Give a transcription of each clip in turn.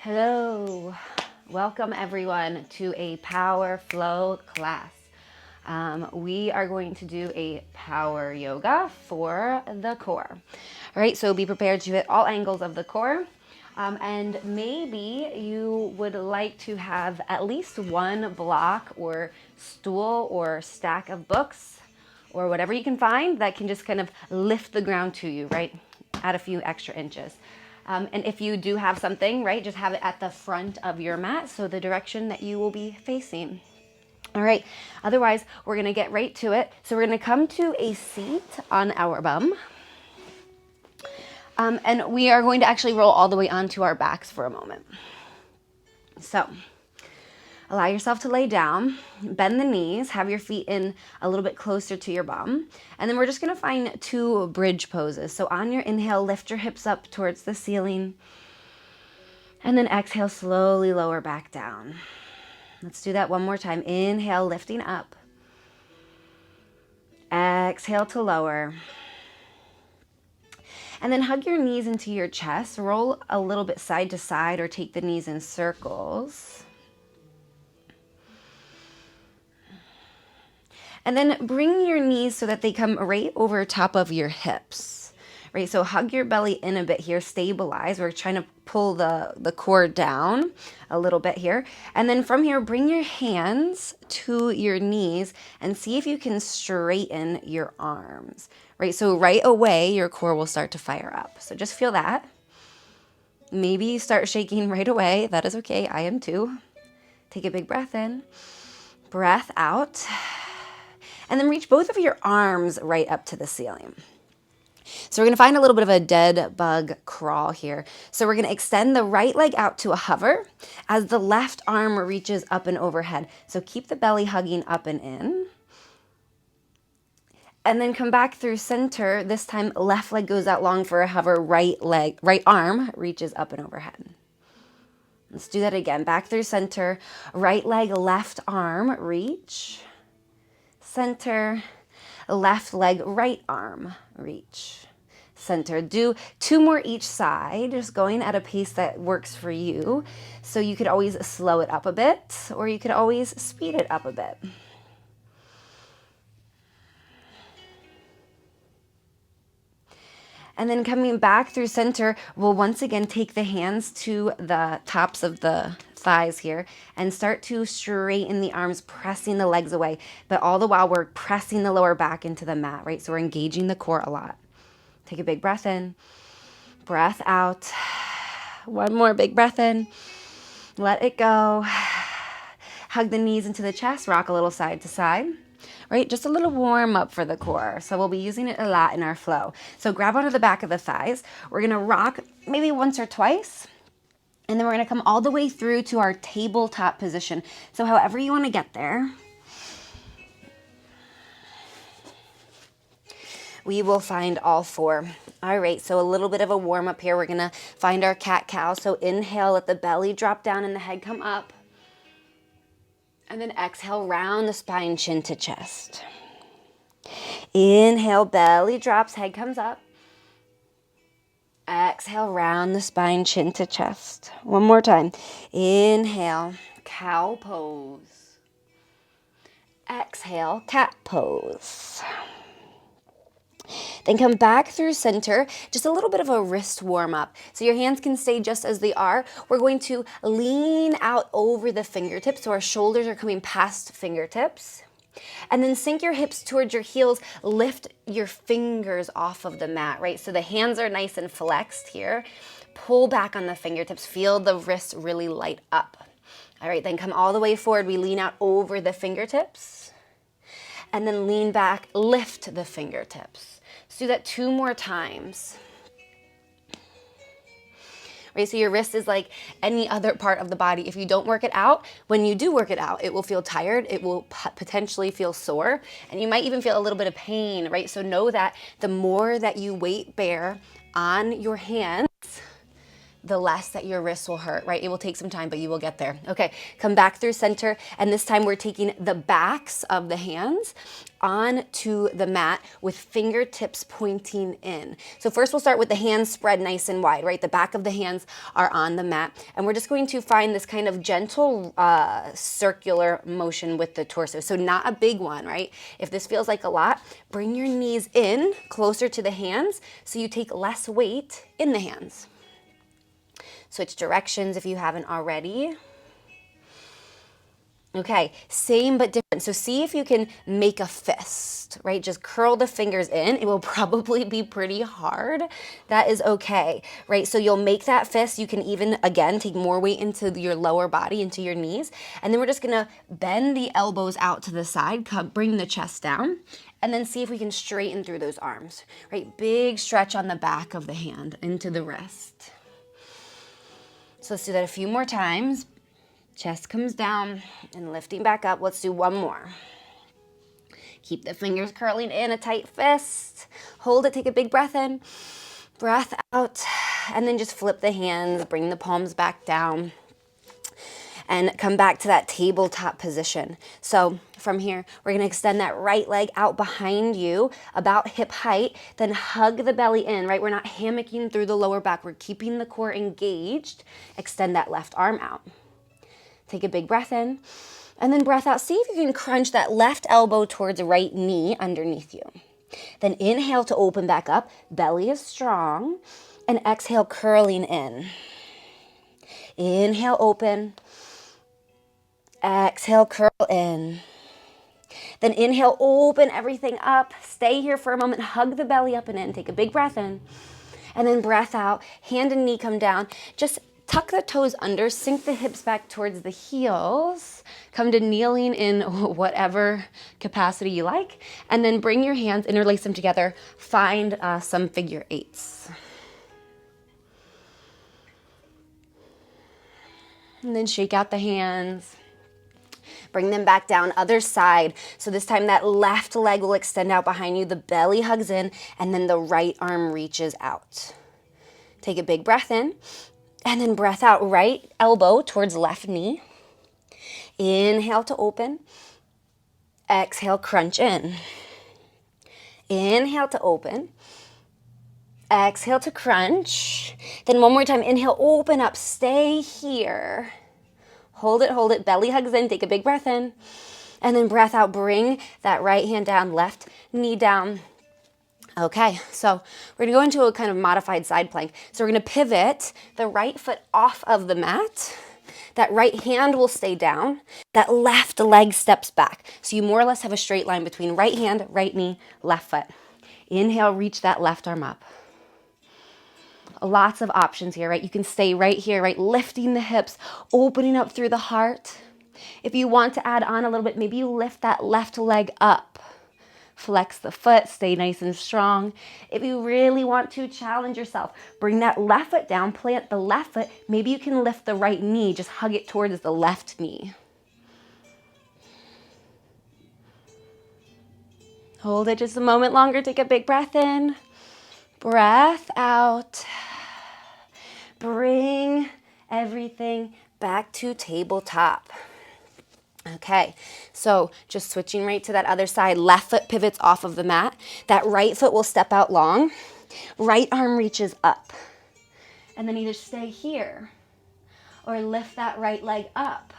Hello, welcome everyone to a power flow class. We are going to do a power yoga for the core. All right, so be prepared to hit all angles of the core. And maybe you would like to have at least one block or stool or stack of books or whatever you can find that can just kind of lift the ground to you, right? Add a few extra inches. And if you do have something, right, just have it at the front of your mat, so the direction that you will be facing. All right, otherwise, we're gonna get right to it. So we're gonna come to a seat on our bum. And we are going to actually roll all the way onto our backs for a moment. So allow yourself to lay down, bend the knees, have your feet in a little bit closer to your bum. And then we're just gonna find two bridge poses. So on your inhale, lift your hips up towards the ceiling. And then exhale, slowly lower back down. Let's do that one more time. Inhale, lifting up. Exhale to lower. And then hug your knees into your chest. Roll a little bit side to side or take the knees in circles. And then bring your knees so that they come right over top of your hips, right? So hug your belly in a bit here, stabilize. We're trying to pull the core down a little bit here. And then from here, bring your hands to your knees and see if you can straighten your arms, right? So right away, your core will start to fire up. So just feel that. Maybe you start shaking right away. That is okay. I am too. Take a big breath in, breath out. And then reach both of your arms right up to the ceiling. So we're going to find a little bit of a dead bug crawl here. So we're going to extend the right leg out to a hover as the left arm reaches up and overhead. So keep the belly hugging up and in. And then come back through center. This time left leg goes out long for a hover, right arm reaches up and overhead. Let's do that again. Back through center, right leg, left arm, reach. Center, left leg, right arm, reach. Center. Do two more each side, just going at a pace that works for you. So you could always slow it up a bit, or you could always speed it up a bit. And then coming back through center, we'll once again take the hands to the tops of the thighs here and start to straighten the arms, pressing the legs away. But all the while, we're pressing the lower back into the mat, right? So we're engaging the core a lot. Take a big breath in, breath out. One more big breath in. Let it go. Hug the knees into the chest, rock a little side to side. Right, just a little warm up for the core. So we'll be using it a lot in our flow. So grab onto the back of the thighs. We're gonna rock maybe once or twice. And then we're gonna come all the way through to our tabletop position. So however you wanna get there. We will find all four. All right, so a little bit of a warm up here. We're gonna find our cat-cow. So inhale, let the belly drop down and the head come up. And then exhale, round the spine, chin to chest. Inhale, belly drops, head comes up. Exhale, round the spine, chin to chest. One more time. Inhale, cow pose. Exhale, cat pose. Then come back through center, just a little bit of a wrist warm up. So your hands can stay just as they are. We're going to lean out over the fingertips, so our shoulders are coming past fingertips. And then sink your hips towards your heels, lift your fingers off of the mat, right? So the hands are nice and flexed here. Pull back on the fingertips, feel the wrists really light up. All right, then come all the way forward. We lean out over the fingertips. And then lean back, lift the fingertips. Let's do that 2 more times. Right, so your wrist is like any other part of the body. If you don't work it out, when you do work it out, it will feel tired. It will potentially feel sore, and you might even feel a little bit of pain, right? So know that the more that you weight bear on your hands, the less that your wrists will hurt, right? It will take some time, but you will get there. Okay, come back through center, and this time we're taking the backs of the hands onto the mat with fingertips pointing in. So first we'll start with the hands spread nice and wide, right? The back of the hands are on the mat, and we're just going to find this kind of gentle circular motion with the torso. So not a big one, right? If this feels like a lot, bring your knees in closer to the hands so you take less weight in the hands. Switch directions if you haven't already. Okay, same but different. So see if you can make a fist, right? Just curl the fingers in. It will probably be pretty hard. That is okay, right? So you'll make that fist. You can even, again, take more weight into your lower body, into your knees. And then we're just gonna bend the elbows out to the side, bring the chest down, and then see if we can straighten through those arms, right? Big stretch on the back of the hand into the wrist. So let's do that a few more times. Chest comes down and lifting back up. Let's do one more. Keep the fingers curling in a tight fist. Hold it, take a big breath in, breath out, and then just flip the hands, bring the palms back down, and come back to that tabletop position. So from here, we're gonna extend that right leg out behind you, about hip height, then hug the belly in, right? We're not hammocking through the lower back. We're keeping the core engaged. Extend that left arm out. Take a big breath in, and then breath out. See if you can crunch that left elbow towards the right knee underneath you. Then inhale to open back up, belly is strong, and exhale, curling in. Inhale, open. Exhale, curl in. Then inhale, open everything up. Stay here for a moment, hug the belly up and in. Take a big breath in, and then breath out. Hand and knee come down. Just tuck the toes under, sink the hips back towards the heels. Come to kneeling in whatever capacity you like. And then bring your hands, interlace them together. Find some figure eights. And then shake out the hands. Bring them back down, other side. So this time that left leg will extend out behind you. The belly hugs in, and then the right arm reaches out. Take a big breath in, and then breath out. Right elbow towards left knee. Inhale to open. Exhale, crunch in. Inhale to open. Exhale to crunch. Then one more time, inhale, open up, stay here. Hold it, belly hugs in, take a big breath in. And then breath out, bring that right hand down, left knee down. Okay, so we're gonna go into a kind of modified side plank. So we're gonna pivot the right foot off of the mat. That right hand will stay down. That left leg steps back. So you more or less have a straight line between right hand, right knee, left foot. Inhale, reach that left arm up. Lots of options here, right? You can stay right here, right? Lifting the hips, opening up through the heart. If you want to add on a little bit, maybe you lift that left leg up. Flex the foot, stay nice and strong. If you really want to challenge yourself, bring that left foot down, plant the left foot. Maybe you can lift the right knee, just hug it towards the left knee. Hold it just a moment longer, take a big breath in, breath out. Bring everything back to tabletop. Okay, so just switching right to that other side. Left foot pivots off of the mat. That right foot will step out long. Right arm reaches up. And then either stay here or lift that right leg up.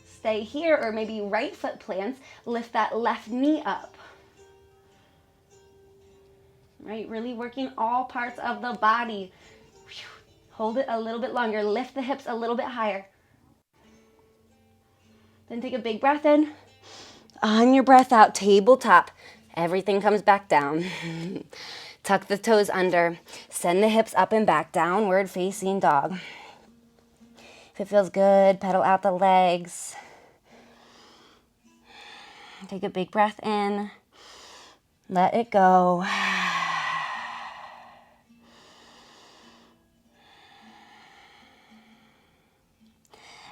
Stay here, or maybe right foot plants, lift that left knee up. Right, really working all parts of the body. Hold it a little bit longer. Lift the hips a little bit higher. Then take a big breath in. On your breath out, tabletop. Everything comes back down. Tuck the toes under. Send the hips up and back. Downward facing dog. If it feels good, pedal out the legs. Take a big breath in. Let it go.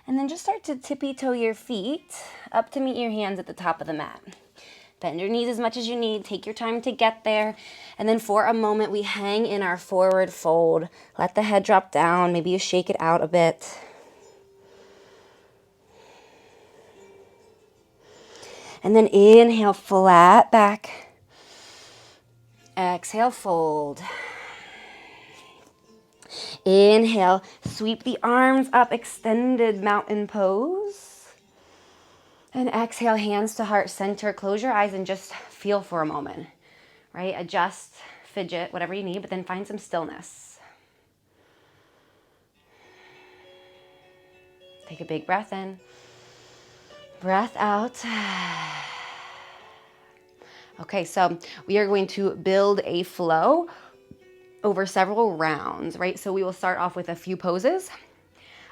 And then just start to tippy toe your feet up to meet your hands at the top of the mat. Bend your knees as much as you need. Take your time to get there. And then for a moment, we hang in our forward fold. Let the head drop down. Maybe you shake it out a bit. And then inhale, flat back. Exhale, fold. Inhale, sweep the arms up, extended mountain pose. And exhale, hands to heart center. Close your eyes and just feel for a moment, right? Adjust, fidget, whatever you need, but then find some stillness. Take a big breath in. Breath out. Okay, so we are going to build a flow over several rounds, right? So we will start off with a few poses,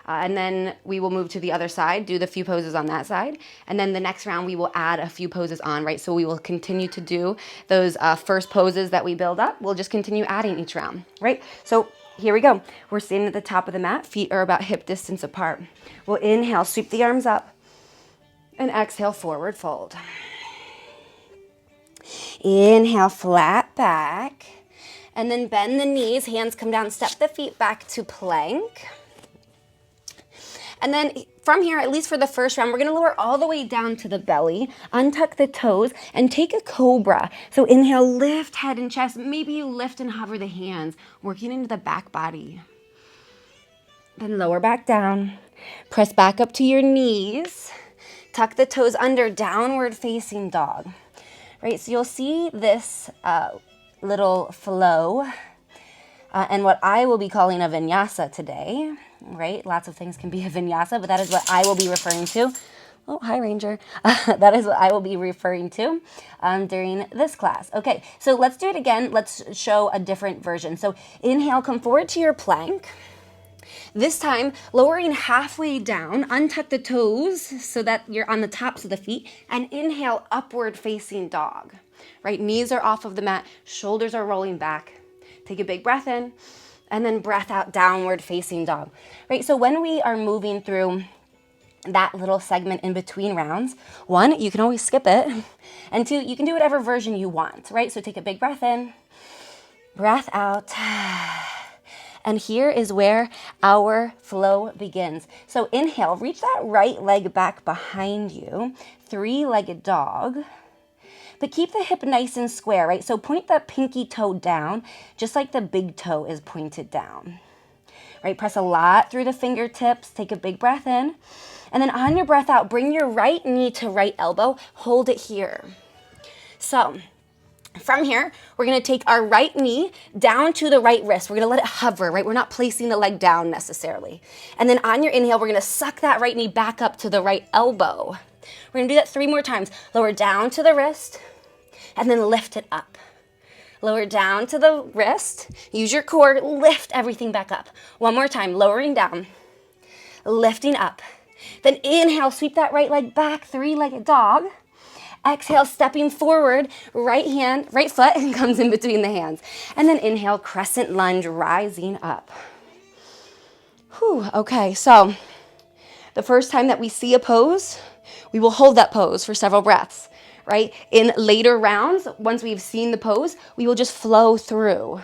and then we will move to the other side, do the few poses on that side, and then the next round we will add a few poses on, right? So we will continue to do those first poses that we build up. We'll just continue adding each round, right? So here we go. We're standing at the top of the mat. Feet are about hip distance apart. We'll inhale, sweep the arms up, and exhale, forward fold. Inhale, flat back. And then bend the knees, hands come down, step the feet back to plank. And then from here, at least for the first round, we're gonna lower all the way down to the belly, untuck the toes, and take a cobra. So inhale, lift head and chest. Maybe you lift and hover the hands, working into the back body. Then lower back down. Press back up to your knees. Tuck the toes under, downward facing dog. Right, so you'll see this little flow and what I will be calling a vinyasa today, right? Lots of things can be a vinyasa, but that is what I will be referring to. Oh, hi, Ranger. That is what I will be referring to during this class. Okay, so let's do it again. Let's show a different version. So inhale, come forward to your plank. This time, lowering halfway down, untuck the toes so that you're on the tops of the feet, and inhale, upward facing dog, right? Knees are off of the mat, shoulders are rolling back. Take a big breath in, and then breath out, downward facing dog, right? So when we are moving through that little segment in between rounds, one, you can always skip it, and two, you can do whatever version you want, right? So take a big breath in, breath out. And here is where our flow begins. So inhale, reach that right leg back behind you, three-legged dog. But keep the hip nice and square, right? So point the pinky toe down, just like the big toe is pointed down. Right, press a lot through the fingertips, take a big breath in. And then on your breath out, bring your right knee to right elbow, hold it here. So from here, we're gonna take our right knee down to the right wrist. We're gonna let it hover, right? We're not placing the leg down necessarily. And then on your inhale, we're gonna suck that right knee back up to the right elbow. We're gonna do that 3 more times. Lower down to the wrist, and then lift it up. Lower down to the wrist, use your core, lift everything back up. 1 more time, lowering down, lifting up. Then inhale, sweep that right leg back, three-legged dog. Exhale, stepping forward, right foot comes in between the hands. And then inhale, crescent lunge, rising up. Whew, okay, so the first time that we see a pose, we will hold that pose for several breaths, right? In later rounds, once we've seen the pose, we will just flow through,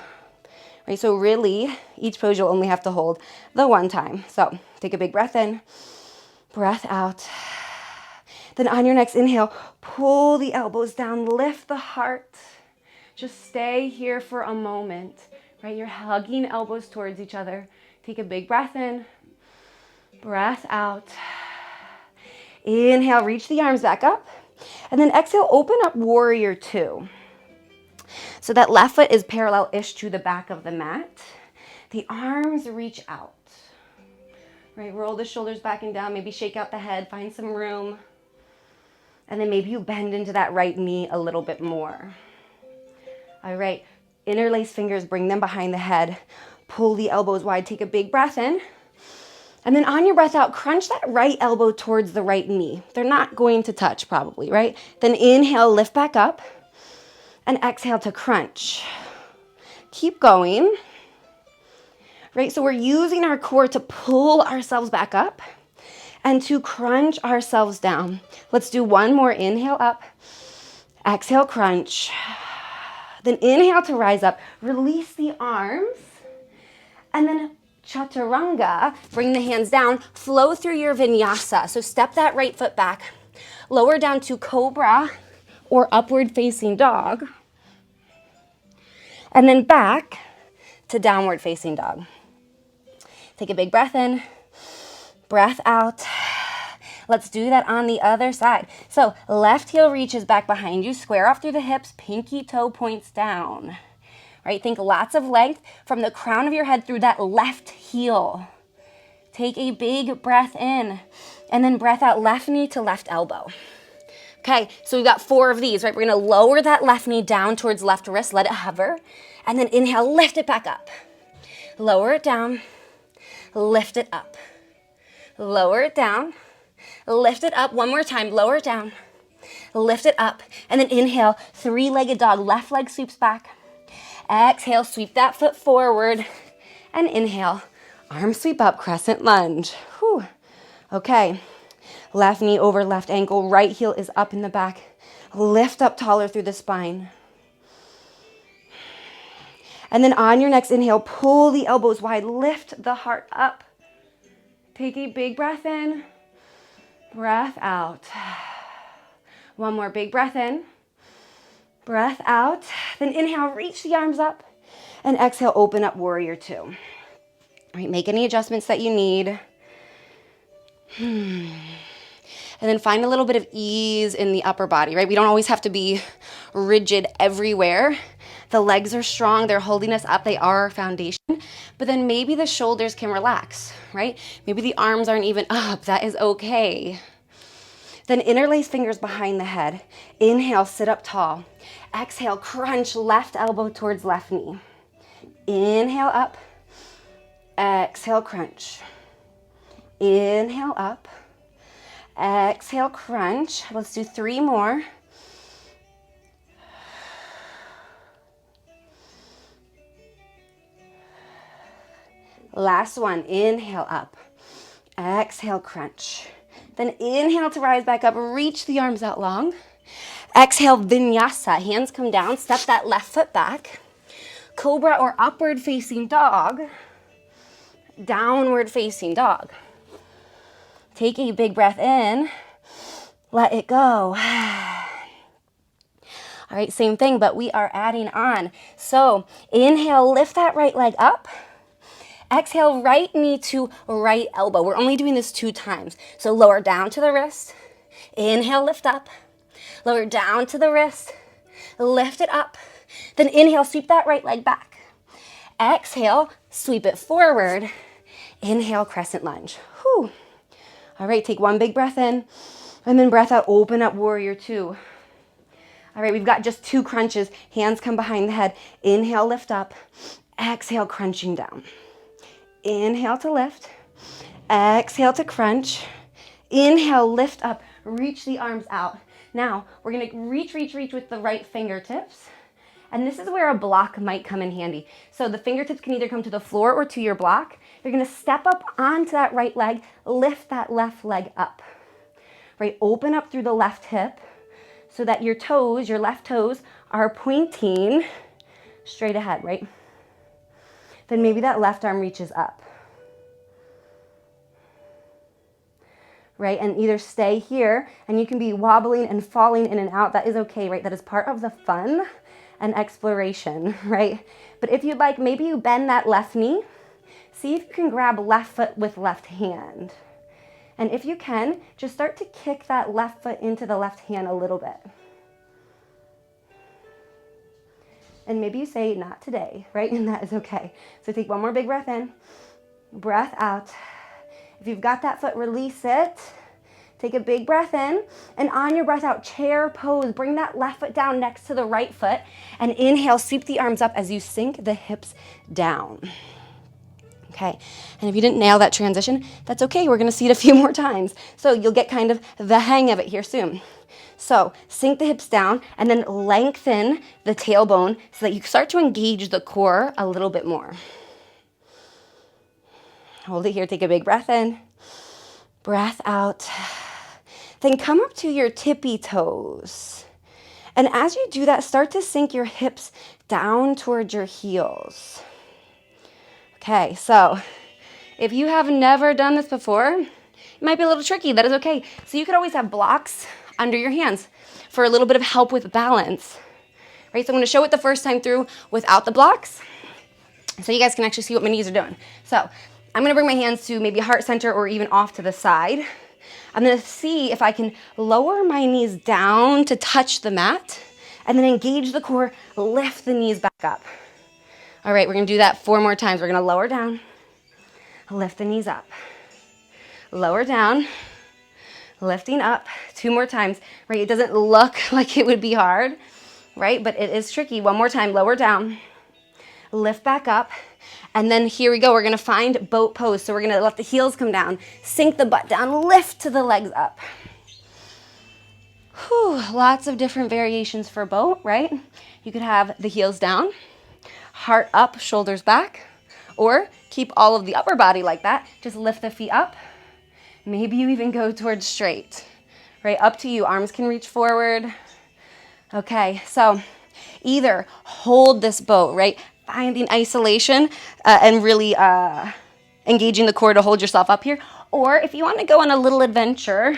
right? So really, each pose you'll only have to hold the one time. So take a big breath in, breath out. Then on your next inhale, pull the elbows down, lift the heart. Just stay here for a moment, right? You're hugging elbows towards each other. Take a big breath in, breath out. Inhale, reach the arms back up. And then exhale, open up warrior 2. So that left foot is parallel-ish to the back of the mat. The arms reach out, right? Roll the shoulders back and down, maybe shake out the head, find some room. And then maybe you bend into that right knee a little bit more. All right, interlace fingers, bring them behind the head. Pull the elbows wide, take a big breath in. And then on your breath out, crunch that right elbow towards the right knee. They're not going to touch probably, right? Then inhale, lift back up. And exhale to crunch. Keep going. Right, so we're using our core to pull ourselves back up and to crunch ourselves down. Let's do one more inhale up Exhale, crunch. Then inhale to rise up. Release the arms. And then chaturanga, bring the hands down, flow through your vinyasa. So step that right foot back, lower down to cobra or upward facing dog, and then back to downward facing dog. Take a big breath in, breath out. Let's do that on the other side. So left heel reaches back behind you, square off through the hips, pinky toe points down. Right? Think lots of length from the crown of your head through that left heel. Take a big breath in and then breath out, left knee to left elbow. Okay, so we've got 4 of these, right? We're gonna lower that left knee down towards left wrist, let it hover, and then inhale, lift it back up. Lower it down, lift it up. Lower it down, lift it up. One more time, lower it down, lift it up, and then inhale, 3-legged dog, left leg sweeps back. Exhale, sweep that foot forward, and inhale, arm sweep up, crescent lunge. Whew. Okay, left knee over left ankle, right heel is up in the back. Lift up taller through the spine. And then on your next inhale, pull the elbows wide, lift the heart up. Take a big breath in, breath out. One more big breath in. Breath out, then inhale, reach the arms up, and exhale, open up warrior 2. All right, make any adjustments that you need. And then find a little bit of ease in the upper body, right? We don't always have to be rigid everywhere. The legs are strong, they're holding us up, they are our foundation, but then maybe the shoulders can relax, right? Maybe the arms aren't even up, that is okay. Then interlace fingers behind the head. Inhale, sit up tall. Exhale, crunch left elbow towards left knee. Inhale up. Exhale, crunch. Inhale up. Exhale, crunch. Let's do 3 more. Last one. Inhale up. Exhale, crunch. Then inhale to rise back up, reach the arms out long. Exhale, vinyasa, hands come down, step that left foot back. Cobra or upward facing dog, downward facing dog. Take a big breath in, let it go. All right, same thing, but we are adding on. So inhale, lift that right leg up. Exhale, right knee to right elbow. We're only doing this 2 times. So lower down to the wrist. Inhale, lift up. Lower down to the wrist. Lift it up. Then inhale, sweep that right leg back. Exhale, sweep it forward. Inhale, crescent lunge. Whew. All right, take 1 big breath in. And then breath out, open up warrior 2. All right, we've got just 2 crunches. Hands come behind the head. Inhale, lift up. Exhale, crunching down. Inhale to lift, exhale to crunch, inhale, lift up, reach the arms out. Now, we're gonna reach with the right fingertips, and this is where a block might come in handy. So the fingertips can either come to the floor or to your block. You're gonna step up onto that right leg, lift that left leg up, right? Open up through the left hip so that your toes, your left toes, are pointing straight ahead, right? Then maybe that left arm reaches up. Right, and either stay here, and you can be wobbling and falling in and out. That is okay, right? That is part of the fun and exploration, right? But if you'd like, maybe you bend that left knee. See if you can grab left foot with left hand. And if you can, just start to kick that left foot into the left hand a little bit. And maybe you say, not today, right? And that is okay. So take 1 more big breath in, breath out. If you've got that foot, release it. Take a big breath in, and on your breath out, chair pose. Bring that left foot down next to the right foot, and inhale, sweep the arms up as you sink the hips down. Okay, and if you didn't nail that transition, that's okay. We're gonna see it a few more times. So you'll get kind of the hang of it here soon. So sink the hips down and then lengthen the tailbone so that you start to engage the core a little bit more. Hold it here, take a big breath in, breath out. Then come up to your tippy toes And as you do that, start to sink your hips down towards your heels. Okay, so if you have never done this before, it might be a little tricky. That is okay. So you could always have blocks under your hands for a little bit of help with balance, right? So I'm going to show it the first time through without the blocks so you guys can actually see what my knees are doing. So I'm going to bring my hands to maybe heart center or even off to the side. I'm going to see if I can lower my knees down to touch the mat and then engage the core, lift the knees back up. All right, we're going to do that 4 more times. We're going to lower down, lift the knees up, lower down, lifting up 2 more times, right? It doesn't look like it would be hard, right? But it is tricky. 1 more time, lower down, lift back up. And then here we go. We're going to find boat pose. So we're going to let the heels come down, sink the butt down, lift to the legs up. Whew, lots of different variations for boat, right? You could have the heels down, heart up, shoulders back, or keep all of the upper body like that. Just lift the feet up. Maybe you even go towards straight, right? Up to you. Arms can reach forward. Okay, so either hold this boat, right? Finding isolation and really engaging the core to hold yourself up here. Or if you want to go on a little adventure,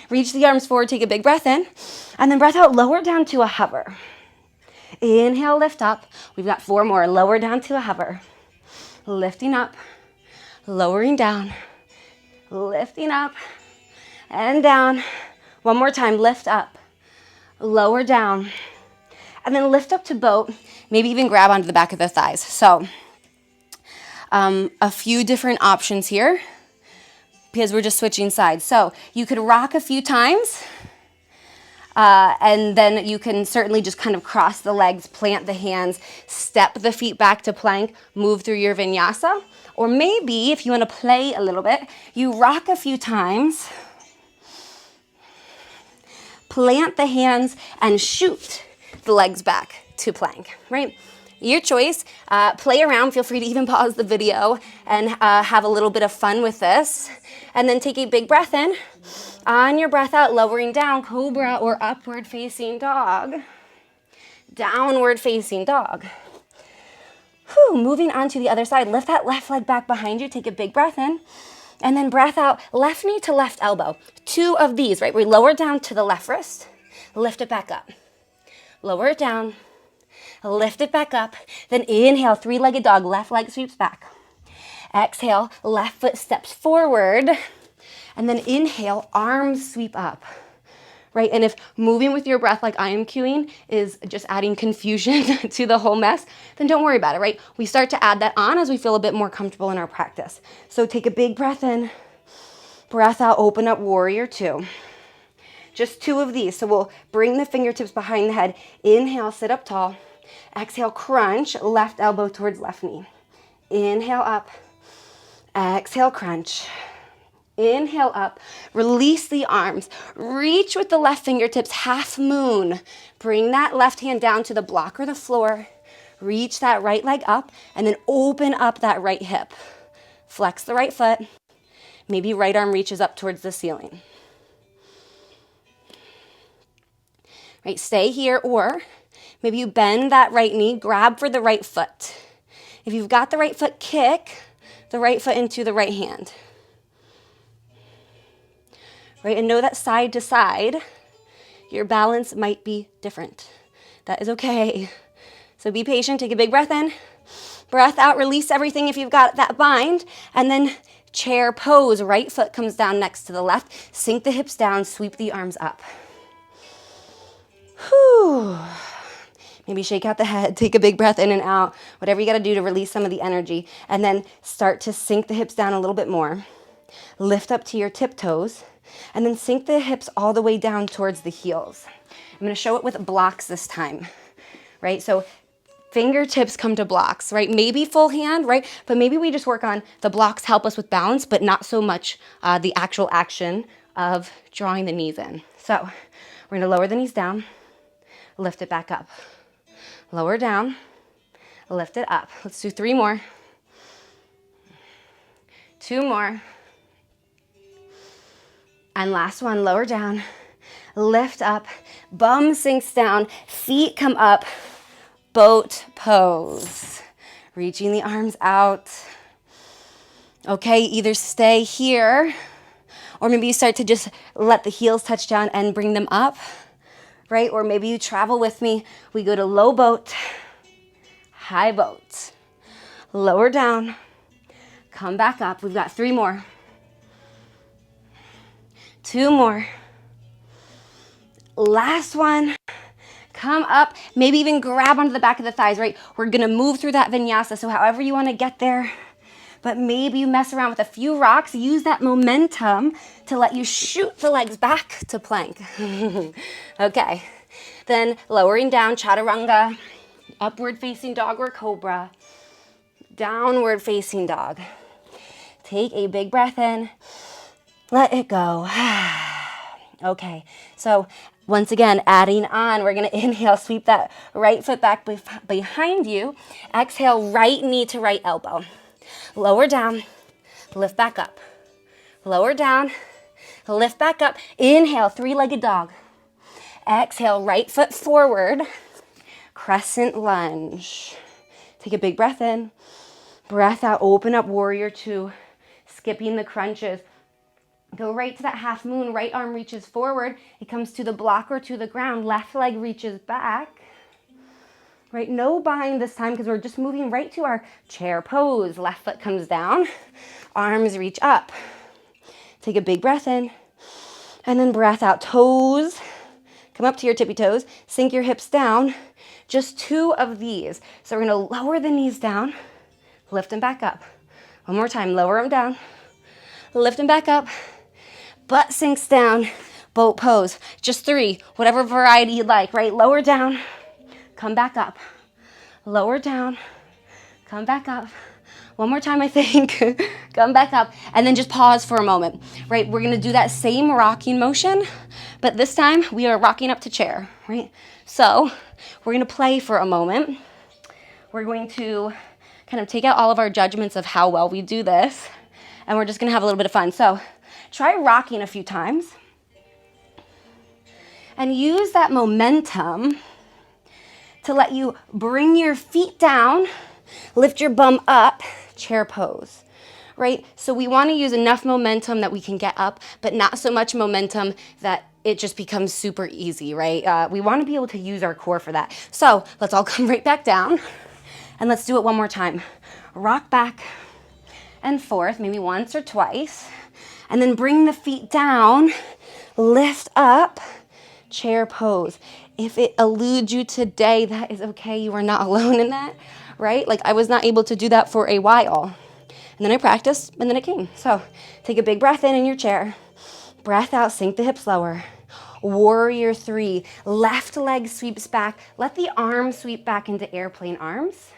reach the arms forward, take a big breath in, and then breath out, lower down to a hover. Inhale, lift up. We've got 4 more. Lower down to a hover. Lifting up, lowering down, lifting up and down. 1 more time, lift up, lower down, and then lift up to boat. Maybe even grab onto the back of the thighs. So a few different options here because we're just switching sides. So you could rock a few times and then you can certainly just kind of cross the legs, plant the hands, step the feet back to plank, move through your vinyasa. Or maybe if you want to play a little bit, you rock a few times, plant the hands and shoot the legs back to plank, right? Your choice. Play around. Feel free to even pause the video and have a little bit of fun with this. And then take a big breath in. On your breath out, lowering down, cobra or upward facing dog. Downward facing dog. Whew, moving on to the other side. Lift that left leg back behind you. Take a big breath in. And then breath out, left knee to left elbow. 2 of these, right? We lower down to the left wrist. Lift it back up. Lower it down. Lift it back up. Then inhale, 3-legged dog. Left leg sweeps back. Exhale, left foot steps forward. And then inhale, arms sweep up. Right? And if moving with your breath like I am cueing is just adding confusion to the whole mess, then don't worry about it, right? We start to add that on as we feel a bit more comfortable in our practice. So take a big breath in, breath out, open up warrior 2. Just 2 of these. So we'll bring the fingertips behind the head. Inhale, sit up tall. Exhale, crunch, left elbow towards left knee. Inhale up. Exhale, crunch. Inhale up, release the arms, reach with the left fingertips, half moon. Bring that left hand down to the block or the floor. Reach that right leg up and then open up that right hip. Flex the right foot. Maybe right arm reaches up towards the ceiling. Right, stay here, or maybe you bend that right knee, grab for the right foot. If you've got the right foot, kick the right foot into the right hand. Right, and know that side to side, your balance might be different. That is okay. So be patient, take a big breath in, breath out, release everything if you've got that bind, and then chair pose, right foot comes down next to the left, sink the hips down, sweep the arms up. Whew. Maybe shake out the head, take a big breath in and out, whatever you gotta do to release some of the energy, and then start to sink the hips down a little bit more. Lift up to your tiptoes, and then sink the hips all the way down towards the heels. I'm going to show it with blocks this time, right? So fingertips come to blocks, right? Maybe full hand, right? But maybe we just work on the blocks help us with balance, but not so much the actual action of drawing the knees in. So we're going to lower the knees down, lift it back up. Lower down, lift it up. Let's do 3 more. 2 more. And last one, lower down, lift up, Bum sinks down, feet come up, boat pose. Reaching the arms out. Okay, either stay here, or maybe you start to just let the heels touch down and bring them up, right? Or maybe you travel with me. We go to low boat, high boat, lower down, come back up. We've got 3 more. 2 more. Last one. Come up, maybe even grab onto the back of the thighs, right? We're gonna move through that vinyasa, so however you wanna get there, but maybe you mess around with a few rocks, use that momentum to let you shoot the legs back to plank. Okay, then lowering down, chaturanga, upward facing dog or cobra, downward facing dog. Take a big breath in, let it go. Okay, so once again, adding on, we're gonna inhale, sweep that right foot back behind you. Exhale, right knee to right elbow. Lower down, lift back up. Lower down, lift back up. Inhale, 3-legged dog. Exhale, right foot forward, crescent lunge. Take a big breath in, breath out, open up, warrior 2, skipping the crunches. Go right to that half moon, right arm reaches forward. It comes to the block or to the ground. Left leg reaches back. Right, no bind this time because we're just moving right to our chair pose. Left foot comes down, arms reach up. Take a big breath in and then breath out. Toes, come up to your tippy toes, sink your hips down. Just 2 of these. So we're gonna lower the knees down, lift them back up. One more time, lower them down, lift them back up. Butt sinks down, boat pose. Just 3, whatever variety you like, right? Lower down, come back up. Lower down, come back up. One more time, I think. Come back up, and then just pause for a moment, right? We're gonna do that same rocking motion, but this time we are rocking up to chair, right? So we're gonna play for a moment. We're going to kind of take out all of our judgments of how well we do this, and we're just gonna have a little bit of fun. So try rocking a few times and use that momentum to let you bring your feet down, lift your bum up, chair pose, right? So we want to use enough momentum that we can get up, but not so much momentum that it just becomes super easy, right? We want to be able to use our core for that. So let's all come right back down and let's do it one more time. Rock back and forth, maybe once or twice. And then bring the feet down, lift up, chair pose. If it eludes you today, that is okay. You are not alone in that, right? Like I was not able to do that for a while. And then I practiced and then it came. So take a big breath in your chair. Breath out, sink the hips lower. Warrior 3, left leg sweeps back. Let the arms sweep back into airplane arms.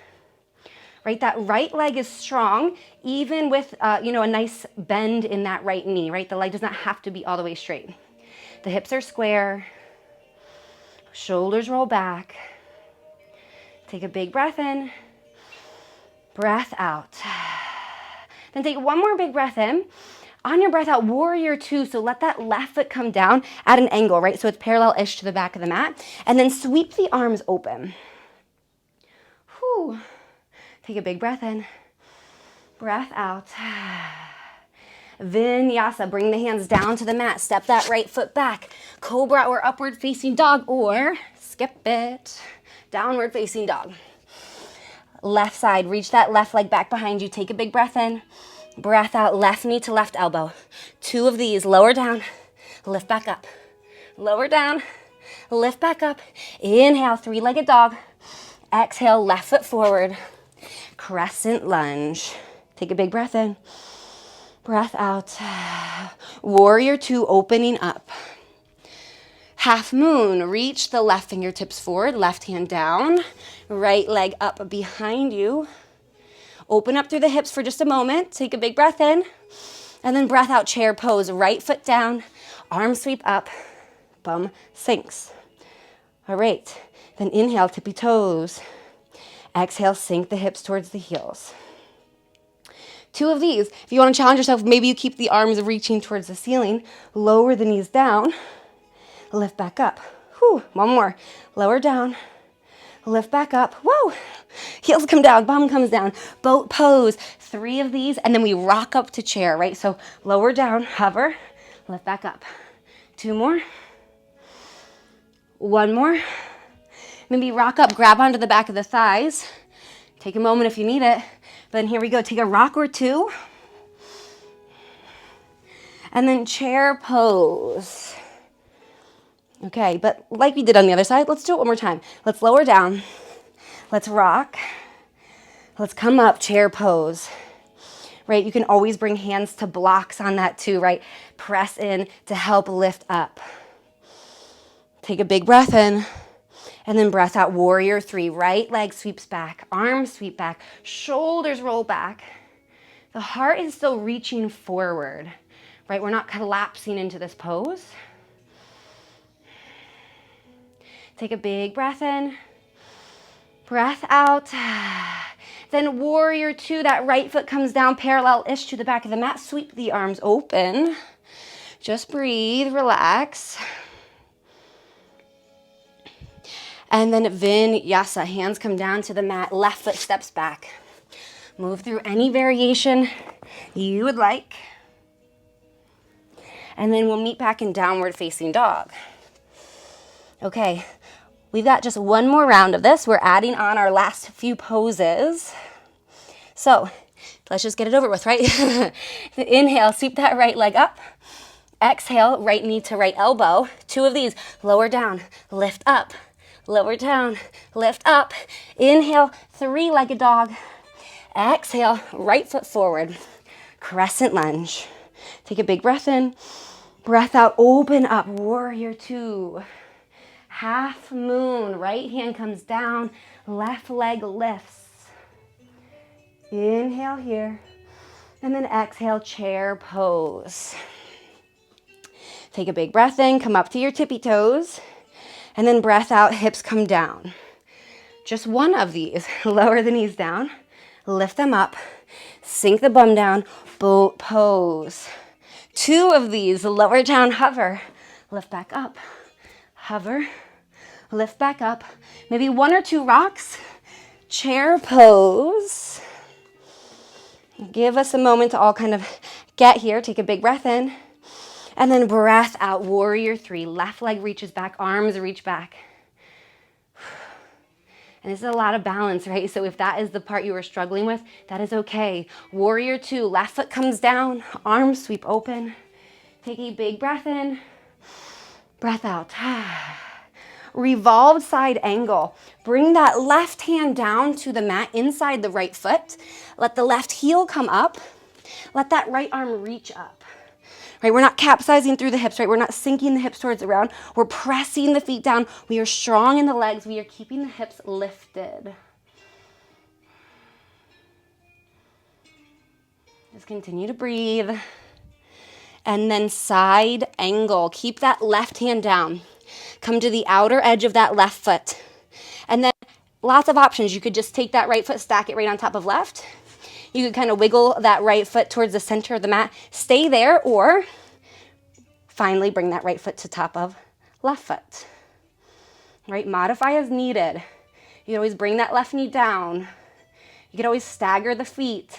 Right, that right leg is strong, even with a nice bend in that right knee, right? The leg does not have to be all the way straight. The hips are square, shoulders roll back. Take a big breath in, breath out. Then take one more big breath in. On your breath out, warrior 2, so let that left foot come down at an angle, right? So it's parallel-ish to the back of the mat. And then sweep the arms open. Whew. Take a big breath in, breath out. Vinyasa, bring the hands down to the mat. Step that right foot back. Cobra or upward facing dog, or skip it. Downward facing dog. Left side, reach that left leg back behind you. Take a big breath in, breath out, left knee to left elbow. 2 of these, lower down, lift back up. Lower down, lift back up. Inhale, 3-legged dog. Exhale, left foot forward. Crescent lunge. Take a big breath in, breath out. Warrior 2, opening up. Half moon, reach the left fingertips forward, left hand down, right leg up behind you. Open up through the hips for just a moment. Take a big breath in, and then breath out, chair pose. Right foot down, arm sweep up, bum sinks. All right, then inhale, tippy toes. Exhale, sink the hips towards the heels. 2 of these. If you want to challenge yourself, maybe you keep the arms reaching towards the ceiling. Lower the knees down. Lift back up. Whew. One more. Lower down. Lift back up. Whoa. Heels come down. Bum comes down. Boat pose. 3 of these. And then we rock up to chair, right? So lower down. Hover. Lift back up. 2 more. 1 more. Maybe rock up. Grab onto the back of the thighs. Take a moment if you need it. But then here we go. Take a rock or 2. And then chair pose. Okay, but like we did on the other side, let's do it one more time. Let's lower down. Let's rock. Let's come up, chair pose. Right, you can always bring hands to blocks on that too, right? Press in to help lift up. Take a big breath in. And then breath out, warrior 3. Right leg sweeps back, arms sweep back, shoulders roll back. The heart is still reaching forward, right? We're not collapsing into this pose. Take a big breath in, breath out. Then warrior 2, that right foot comes down parallel-ish to the back of the mat. Sweep the arms open. Just breathe, relax. And then vinyasa, hands come down to the mat, left foot steps back. Move through any variation you would like. And then we'll meet back in downward facing dog. Okay, we've got just one more round of this. We're adding on our last few poses. So let's just get it over with, right? Inhale, sweep that right leg up. Exhale, right knee to right elbow. 2 of these, lower down, lift up. Lower down, lift up. Inhale, 3-legged dog. Exhale, right foot forward. Crescent lunge. Take a big breath in. Breath out, open up. Warrior 2. Half moon. Right hand comes down. Left leg lifts. Inhale here. And then exhale, chair pose. Take a big breath in. Come up to your tippy toes. And then breath out, hips come down. Just one of these. Lower the knees down, lift them up, sink the bum down, boat pose. 2 of these, lower down, hover, lift back up, hover, lift back up. Maybe 1 or 2 rocks, chair pose. Give us a moment to all kind of get here. Take a big breath in. And then breath out, warrior 3. Left leg reaches back, arms reach back. And this is a lot of balance, right? So if that is the part you were struggling with, that is okay. Warrior 2, left foot comes down, arms sweep open. Take a big breath in, breath out. Revolved side angle. Bring that left hand down to the mat inside the right foot. Let the left heel come up. Let that right arm reach up. Right, we're not capsizing through the hips, right? We're not sinking the hips towards the ground. We're pressing the feet down. We are strong in the legs. We are keeping the hips lifted. Just continue to breathe. And then side angle. Keep that left hand down. Come to the outer edge of that left foot. And then lots of options. You could just take that right foot, stack it right on top of left. You could kind of wiggle that right foot towards the center of the mat. Stay there, or finally bring that right foot to top of left foot. Right? Modify as needed. You can always bring that left knee down. You could always stagger the feet,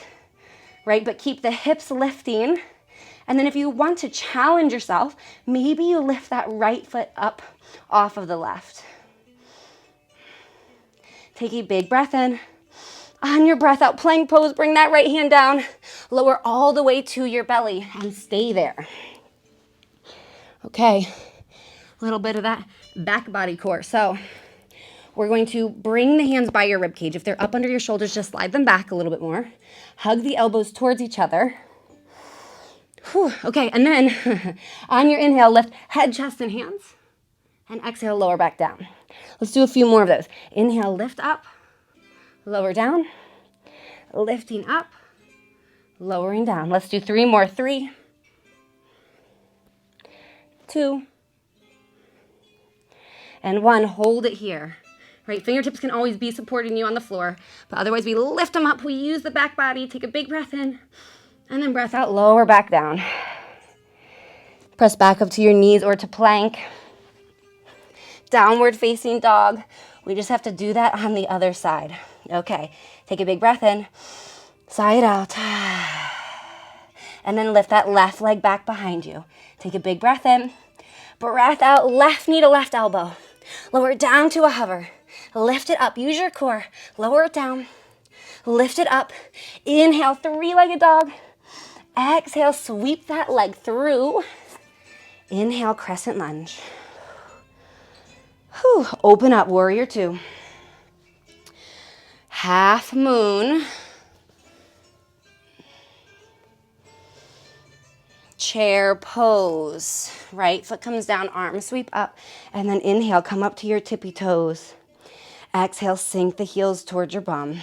right? But keep the hips lifting. And then if you want to challenge yourself, maybe you lift that right foot up off of the left. Take a big breath in. On your breath out, plank pose, bring that right hand down. Lower all the way to your belly and stay there. Okay, a little bit of that back body core. So we're going to bring the hands by your rib cage. If they're up under your shoulders, just slide them back a little bit more. Hug the elbows towards each other. Whew. Okay, and then on your inhale, lift head, chest, and hands. And exhale, lower back down. Let's do a few more of those. Inhale, lift up. Lower down, lifting up, lowering down. Let's do 3 more. 3, 2, and 1. Hold it here. Right, fingertips can always be supporting you on the floor, but otherwise we lift them up. We use the back body. Take a big breath in, and then breath out. Lower back down. Press back up to your knees or to plank. Downward facing dog. We just have to do that on the other side. Okay, take a big breath in, sigh it out. And then lift that left leg back behind you. Take a big breath in, breath out, left knee to left elbow. Lower it down to a hover. Lift it up, use your core. Lower it down, lift it up. Inhale, three-legged dog. Exhale, sweep that leg through. Inhale, crescent lunge. Whew. Open up, warrior two. Half moon. Chair pose. Right foot comes down, arms sweep up, and then inhale, come up to your tippy toes. Exhale, sink the heels towards your bum.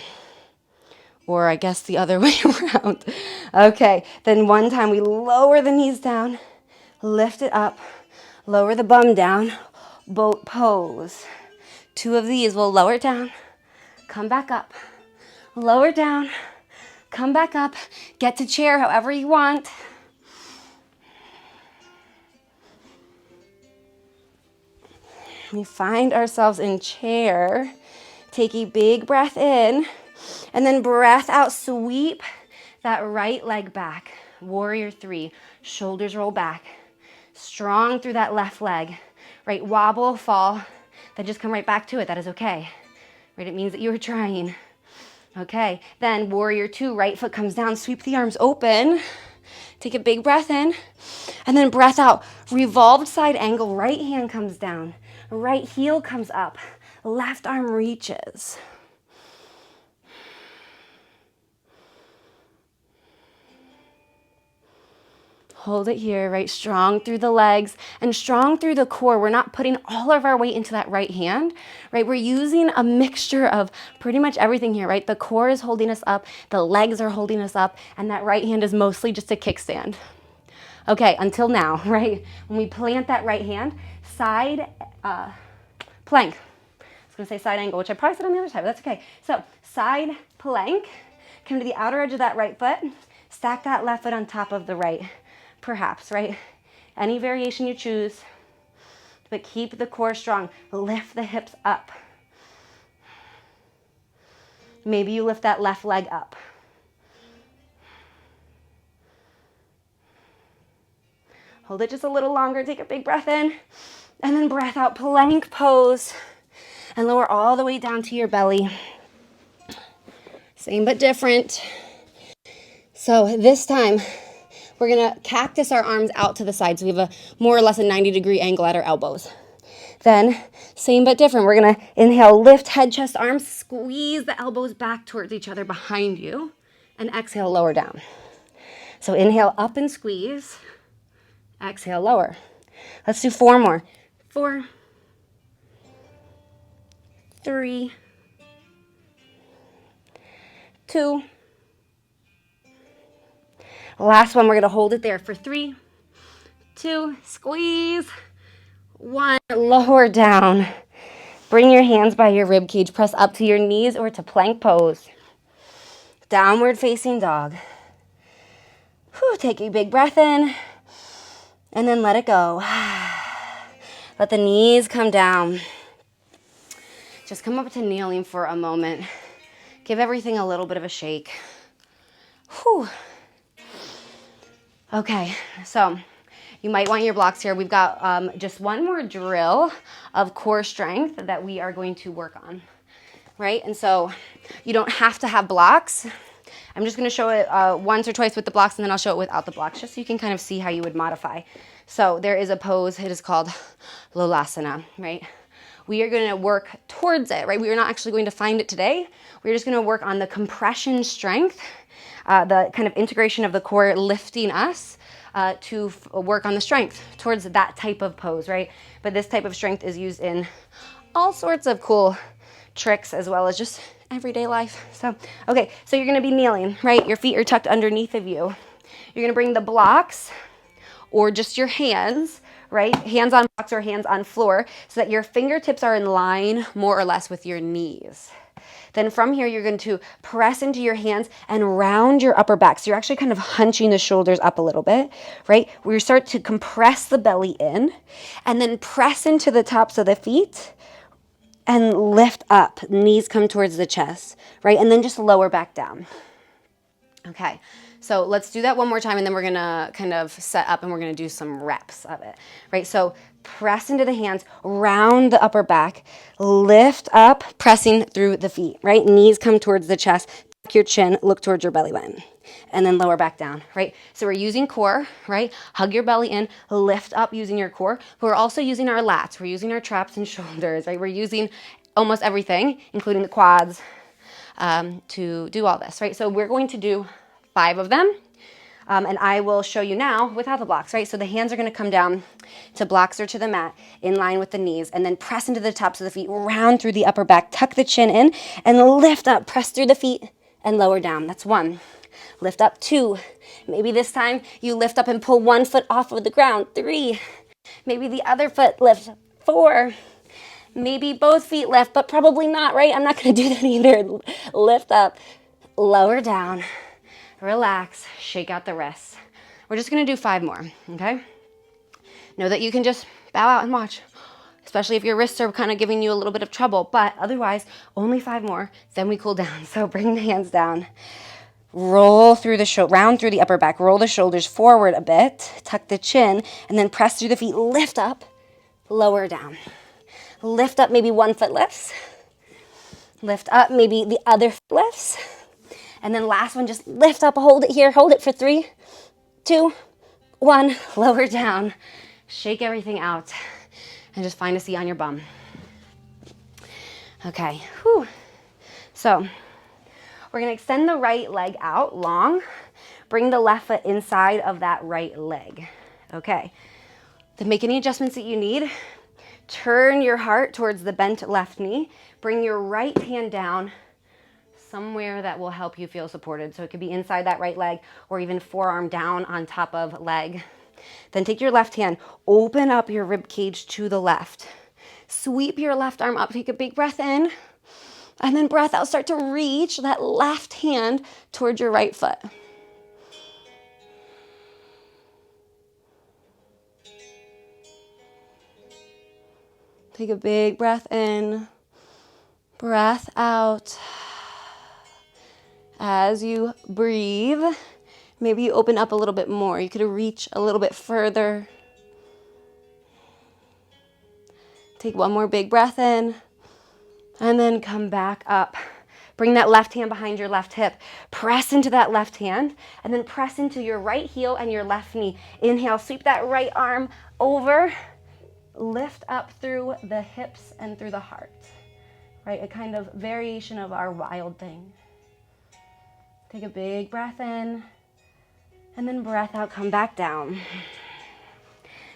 Or I guess the other way around. Okay, then one time we lower the knees down, lift it up, lower the bum down, boat pose. Two of these, we'll lower it down, come back up, lower down, come back up, get to chair however you want. We find ourselves in chair. Take a big breath in, and then breath out, sweep that right leg back. Warrior three, shoulders roll back. Strong through that left leg. Right, wobble, fall, then just come right back to it. That is okay. Right, it means that you were trying. Okay, then warrior two, right foot comes down, sweep the arms open. Take a big breath in, and then breath out. Revolved side angle, right hand comes down, right heel comes up, left arm reaches. Hold it here, right? Strong through the legs and strong through the core. We're not putting all of our weight into that right hand, right? We're using a mixture of pretty much everything here, right? The core is holding us up, the legs are holding us up, and that right hand is mostly just a kickstand. Okay, until now, right? When we plant that right hand, side plank. I was gonna say side angle, which I probably said on the other side, but that's okay. So side plank, come to the outer edge of that right foot, stack that left foot on top of the right. Perhaps, right? Any variation you choose, but keep the core strong. Lift the hips up. Maybe you lift that left leg up. Hold it just a little longer. Take a big breath in, and then breath out, plank pose, and lower all the way down to your belly. Same but different. So this time, we're gonna cactus our arms out to the side so we have a more or less a 90-degree angle at our elbows. Then, same but different, we're gonna inhale, lift head, chest, arms, squeeze the elbows back towards each other behind you, and exhale, lower down. So inhale, up and squeeze, exhale, lower. Let's do 4 more. 4, 3, 2, last one, we're gonna hold it there for 3, 2, squeeze, 1, lower down. Bring your hands by your rib cage, press up to your knees or to plank pose. Downward facing dog. Whew, take a big breath in, and then let it go. Let the knees come down. Just come up to kneeling for a moment. Give everything a little bit of a shake. Whew. Okay, so you might want your blocks here. We've got just one more drill of core strength that we are going to work on, right? And so you don't have to have blocks. I'm just gonna show it once or twice with the blocks, and then I'll show it without the blocks, just so you can kind of see how you would modify. So there is a pose, it is called Lolasana, right? We are gonna work towards it, right? We are not actually going to find it today. We're just gonna work on the compression strength, the kind of integration of the core lifting us to work on the strength towards that type of pose, right? But this type of strength is used in all sorts of cool tricks as well as just everyday life. So, okay, so you're gonna be kneeling, right? Your feet are tucked underneath of you. You're gonna bring the blocks or just your hands, right? Hands on blocks or hands on floor so that your fingertips are in line more or less with your knees. Then from here, you're going to press into your hands and round your upper back. So you're actually kind of hunching the shoulders up a little bit, right? Where you start to compress the belly in and then press into the tops of the feet and lift up. Knees come towards the chest, right? And then just lower back down. Okay, so let's do that one more time, and then we're gonna kind of set up and we're gonna do some reps of it, right? So press into the hands, round the upper back, lift up, pressing through the feet, right? Knees come towards the chest, tuck your chin, look towards your belly button, and then lower back down, right? So we're using core, right? Hug your belly in, lift up using your core, but we're also using our lats, we're using our traps and shoulders, right? We're using almost everything, including the quads, to do all this, right? So we're going to do 5 of them, and I will show you now without the blocks, right? So the hands are going to come down to blocks or to the mat in line with the knees, and then press into the tops of the feet, round through the upper back, tuck the chin in, and lift up, press through the feet, and lower down. That's 1. Lift up 2. Maybe this time you lift up and pull 1 foot off of the ground. 3. Maybe the other foot lifts. 4. Maybe both feet lift, but probably not, right? I'm not going to do that either. Lift up, lower down, relax, shake out the wrists. We're just going to do 5 more, okay? Know that you can just bow out and watch, especially if your wrists are kind of giving you a little bit of trouble, but otherwise, only 5 more, then we cool down. So bring the hands down, roll through the round through the upper back, roll the shoulders forward a bit, tuck the chin, and then press through the feet, lift up, lower down. Lift up, maybe 1 foot lifts. Lift up, maybe the other foot lifts. And then last one, just lift up, hold it here, hold it for 3, 2, 1, lower down. Shake everything out and just find a seat on your bum. Okay, whew. So we're gonna extend the right leg out long. Bring the left foot inside of that right leg. Okay, to make any adjustments that you need, turn your heart towards the bent left knee. Bring your right hand down somewhere that will help you feel supported. So it could be inside that right leg or even forearm down on top of leg. Then take your left hand, open up your rib cage to the left. Sweep your left arm up, take a big breath in, and then breath out. Start to reach that left hand towards your right foot. Take a big breath in, breath out. As you breathe, maybe you open up a little bit more. You could reach a little bit further. Take one more big breath in, and then come back up. Bring that left hand behind your left hip. Press into that left hand, and then press into your right heel and your left knee. Inhale, sweep that right arm over. Lift up through the hips and through the heart, right? A kind of variation of our wild thing. Take a big breath in, and then breath out, come back down.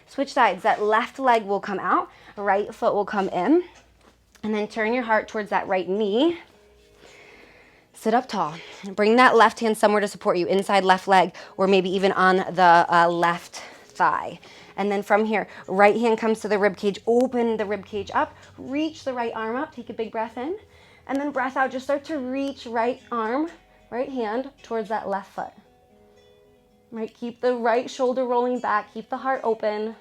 Switch sides, that left leg will come out, right foot will come in, and then turn your heart towards that right knee. Sit up tall. Bring that left hand somewhere to support you, inside left leg, or maybe even on the left thigh. And then from here, right hand comes to the rib cage, open the rib cage up, reach the right arm up, take a big breath in, and then breath out, just start to reach right arm, right hand towards that left foot. Right, keep the right shoulder rolling back, keep the heart open.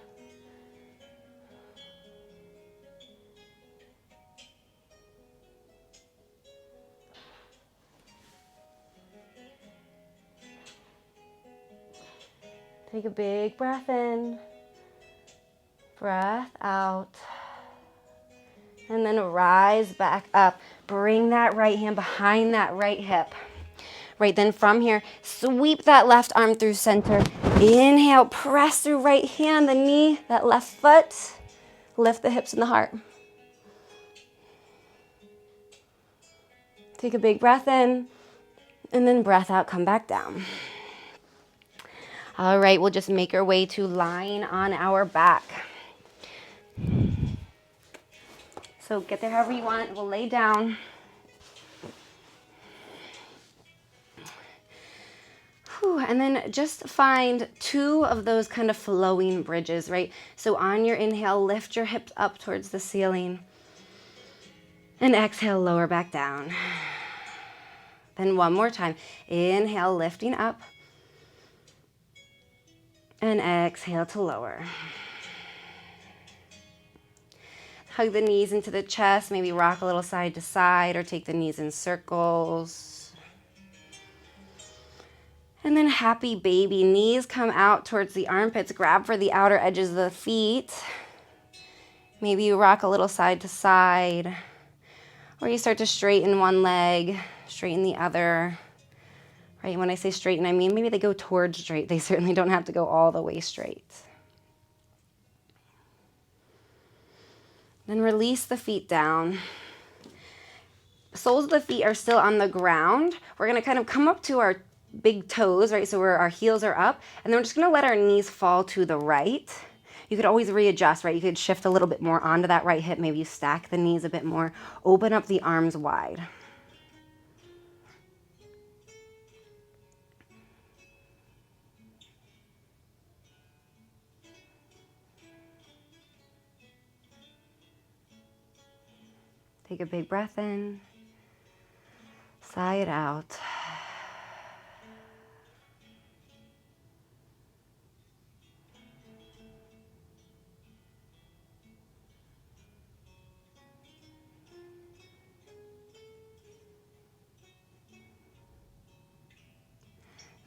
Take a big breath in. Breath out, and then rise back up. Bring that right hand behind that right hip. Right, then from here, sweep that left arm through center. Inhale, press through right hand, the knee, that left foot. Lift the hips and the heart. Take a big breath in, and then breath out, come back down. All right, we'll just make our way to lying on our back. So get there however you want. We'll lay down. Whew, and then just find 2 of those kind of flowing bridges, right? So on your inhale, lift your hips up towards the ceiling. And exhale, lower back down. Then one more time. Inhale, lifting up. And exhale to lower. Hug the knees into the chest, maybe rock a little side to side or take the knees in circles. And then happy baby, knees come out towards the armpits, grab for the outer edges of the feet. Maybe you rock a little side to side, or you start to straighten one leg, straighten the other. Right, when I say straighten, I mean maybe they go towards straight. They certainly don't have to go all the way straight. Then release the feet down. The soles of the feet are still on the ground. We're gonna kind of come up to our big toes, right? So where our heels are up, and then we're just gonna let our knees fall to the right. You could always readjust, right? You could shift a little bit more onto that right hip. Maybe you stack the knees a bit more. Open up the arms wide. Take a big breath in. Sigh it out.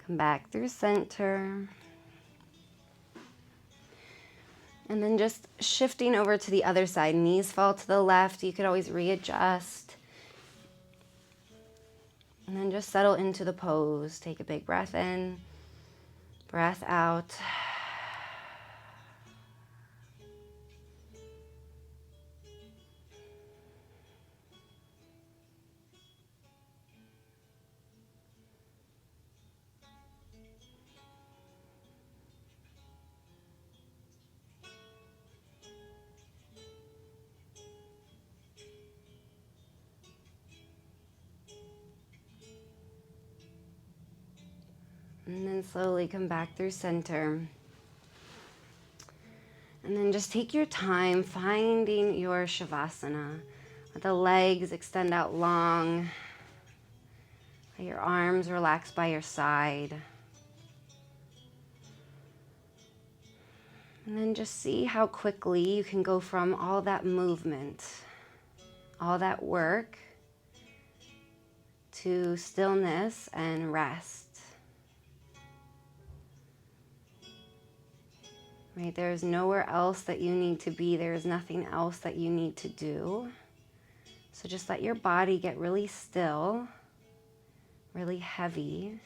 Come back through center. And then just shifting over to the other side. Knees fall to the left. You could always readjust. And then just settle into the pose. Take a big breath in, breath out. And then slowly come back through center. And then just take your time finding your Shavasana. Let the legs extend out long. Let your arms relax by your side. And then just see how quickly you can go from all that movement, all that work, to stillness and rest. Right, there's nowhere else that you need to be. There's nothing else that you need to do. So just let your body get really still, really heavy.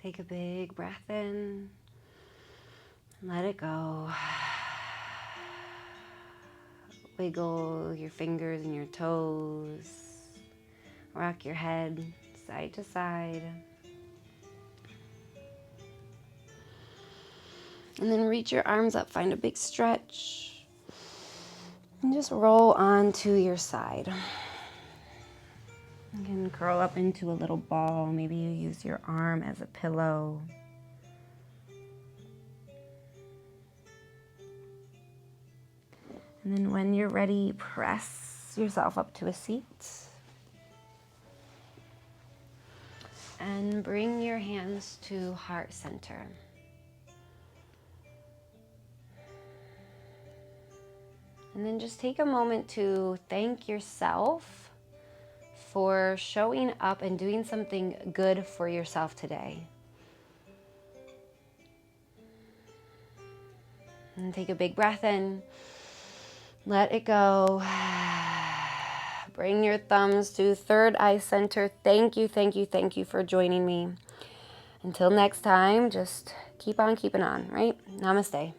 Take a big breath in. Let it go. Wiggle your fingers and your toes. Rock your head side to side. And then reach your arms up, find a big stretch. And just roll onto your side. You can curl up into a little ball. Maybe you use your arm as a pillow. And then when you're ready, press yourself up to a seat. And bring your hands to heart center. And then just take a moment to thank yourself for showing up and doing something good for yourself today. And take a big breath in. Let it go. Bring your thumbs to third eye center. Thank you, thank you, thank you for joining me. Until next time, just keep on keeping on, right? Namaste.